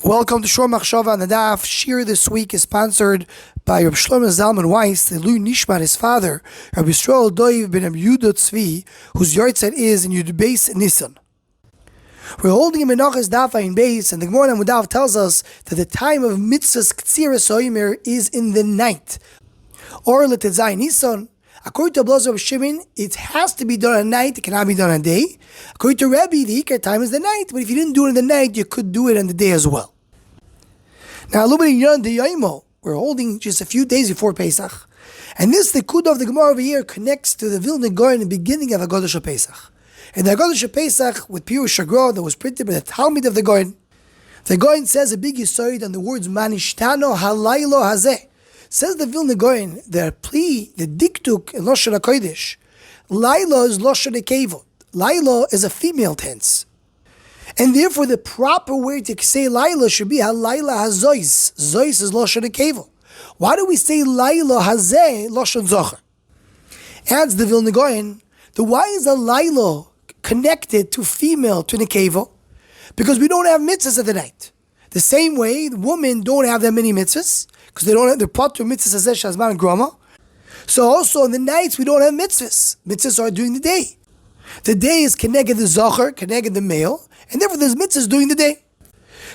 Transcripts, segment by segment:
Welcome to Shor Machshava on the Daf. Shir this week is sponsored by Reb Shlomo Zalman Weiss, the Leil Nishmat, his father, Rabbi Yisrael Doiv ben Yehuda Tzvi, whose yahrzeit is in Yud Beis Nisan. We're holding in Menachos Daf in Beis, and the Gemara in Mudav tells us that the time of Mitzvos Ktsiras Oimer is in the night. Or L'Tetzai Nisan. According to Blazer of Shimon, it has to be done at night, it cannot be done at day. According to Rebbe, the Iker time is the night, but if you didn't do it in the night, you could do it on the day as well. Now, a little bit in Yon Deyaimo, we're holding just a few days before Pesach. And this, the Kudah of the Gemara over here, connects to the Vilna Gaon in the beginning of Hagaddah Pesach. And the Hagaddah Pesach, with Pirush Shagra, that was printed by the Talmud of the Gaon says a big yisoid on the words Manishtano Halaylo Hazeh. Says the Vilna Gaon, the diktuk in Lashon HaKodesh, Laila is Lashon HaKevod. Laila is a female tense. And therefore the proper way to say Laila should be Halayla HaZois. Zois is Lashon HaKevod. Why do we say Laila Hazeh Lashon Zocher? Adds the Vilna Gaon, why is a Laila connected to female, to Nekeva? Because we don't have mitzvahs at the night. The same way, women don't have that many mitzvahs, because they don't have the potter mitzvahs as Shazman and Groma. So also on the nights we don't have mitzvahs. Mitzvahs are during the day. The day is connected the Zocher, connected the male, and therefore there's mitzvahs during the day.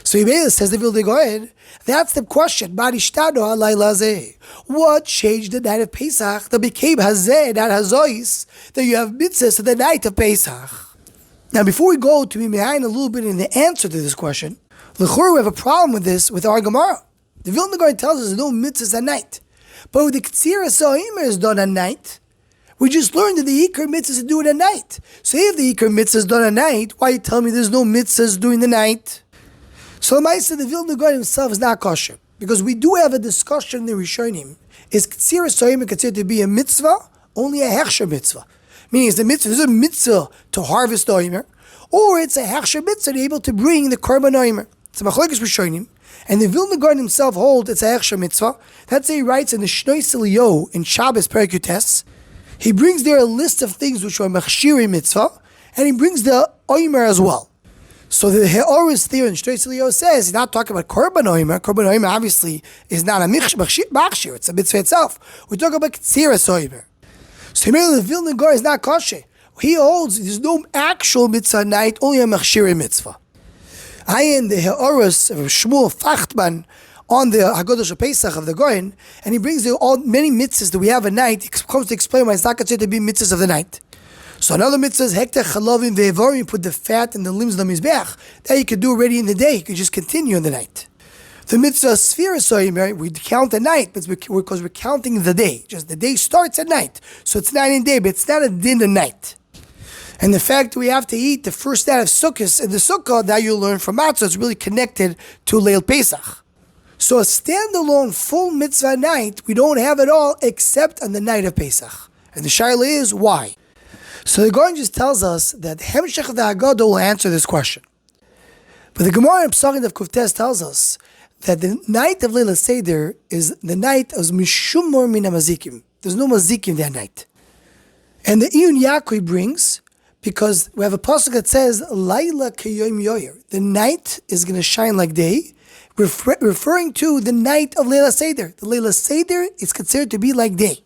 So Yibela says the Vilna Gaon, that's the question. What changed the night of Pesach that became Hazeh, not Hazois, that you have mitzvahs at the night of Pesach? Now before we go to be behind a little bit in the answer to this question, L'chor, we have a problem with this, with our Gemara. The Vilna Gaon tells us there's no mitzvahs at night. But with the Ktsiras Oimer is done at night, we just learned that the Iker mitzvahs do it at night. So if the Iker mitzvahs is done at night, why you tell me there's no mitzvahs during the night? So Maisa, the Vilna Gaon himself is not kosher. Because we do have a discussion in the Rishonim. Is Ktsiras Oimer considered to be a mitzvah? Only a hechsher mitzvah. Meaning there's a mitzvah to harvest the Oimer, or it's a hechsher mitzvah to be able to bring the korban Oimer. It's a machlokes Rishonim. And the Vilna Gaon himself holds it's a hechsher mitzvah. That's what he writes in the Shnoi Silio in Shabbos Perikutes. He brings there a list of things which are machshiri mitzvah, and he brings the oimer as well. So the Heoris there in Shnoi Silio says he's not talking about korban oimer. Korban oimer obviously is not a machshir; it's a mitzvah itself. We're talking about ktsiras oimer. So the Vilna Gaon is not kosher. He holds there's no actual mitzvah night, only a machshiri mitzvah. I am the Heoris of Shmuel Fachtman on the Hagaddah Pesach of the Gaon, and he brings many mitzvahs that we have at night. He comes to explain why it's not considered to be mitzvahs of the night. So another mitzvah is Hekter Chalavim Ve'evarim, you put the fat and the limbs of the Mizbeach. That you could do already in the day. You could just continue in the night. The mitzvah Sfiras Oimer, we count at night, but because we're counting the day. Just the day starts at night. So it's not in day, but it's not a din of night. And the fact that we have to eat the first night of Sukkot and the Sukkah, that you learn from Matzah, it's really connected to Leil Pesach. So a standalone full mitzvah night, we don't have it all except on the night of Pesach. And the shaila is, why? So the Gaon just tells us that Hemshech of the Hagaddah will answer this question. But the Gemara in Pesachim of Kuftes tells us that the night of Leil Haseder is the night of Mishum Mor Min HaMazikim. There's no Mazikim that night. And the Iyun Yaakov brings, because we have a pasuk that says, Laila K'yom Yoyer. The night is going to shine like day, referring to the night of Leil Haseder. The Leil Haseder is considered to be like day.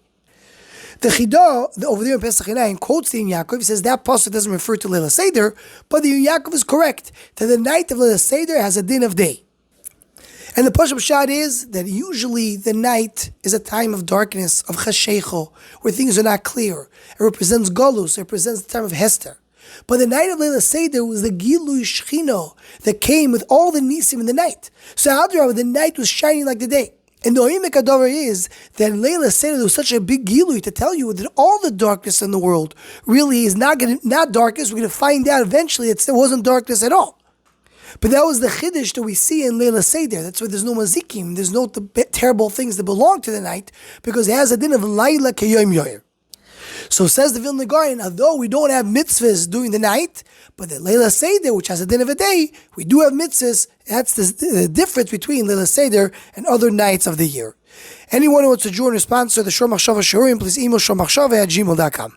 The Chidah, over there in Pesach Inayim, quotes the Iyun Yaakov. He says that pasuk doesn't refer to Leil Haseder, but the Iyun Yaakov is correct, that the night of Leil Haseder has a din of day. And the Pashup Shad is that usually the night is a time of darkness, of chashecho, where things are not clear. It represents Golus, it represents the time of Hester. But the night of Leil Haseder was the Gilui Shechino that came with all the Nisim in the night. So Hagaddah, the night was shining like the day. And the Oimek Hadover is that Leil Haseder, there was such a big Gilui to tell you that all the darkness in the world really is not darkness. We're going to find out eventually it wasn't darkness at all. But that was the chiddush that we see in Leil Haseder. That's why there's no mazikim, there's no terrible things that belong to the night, because it has a din of Laila K'yom Yoyer. So says the Vilna Gaon, although we don't have mitzvahs during the night, but the Leil Haseder, which has a din of a day, we do have mitzvahs. That's the difference between Leil Haseder and other nights of the year. Anyone who wants to join or sponsor the Shor Machshava Shiurim, please email shormachshava@gmail.com.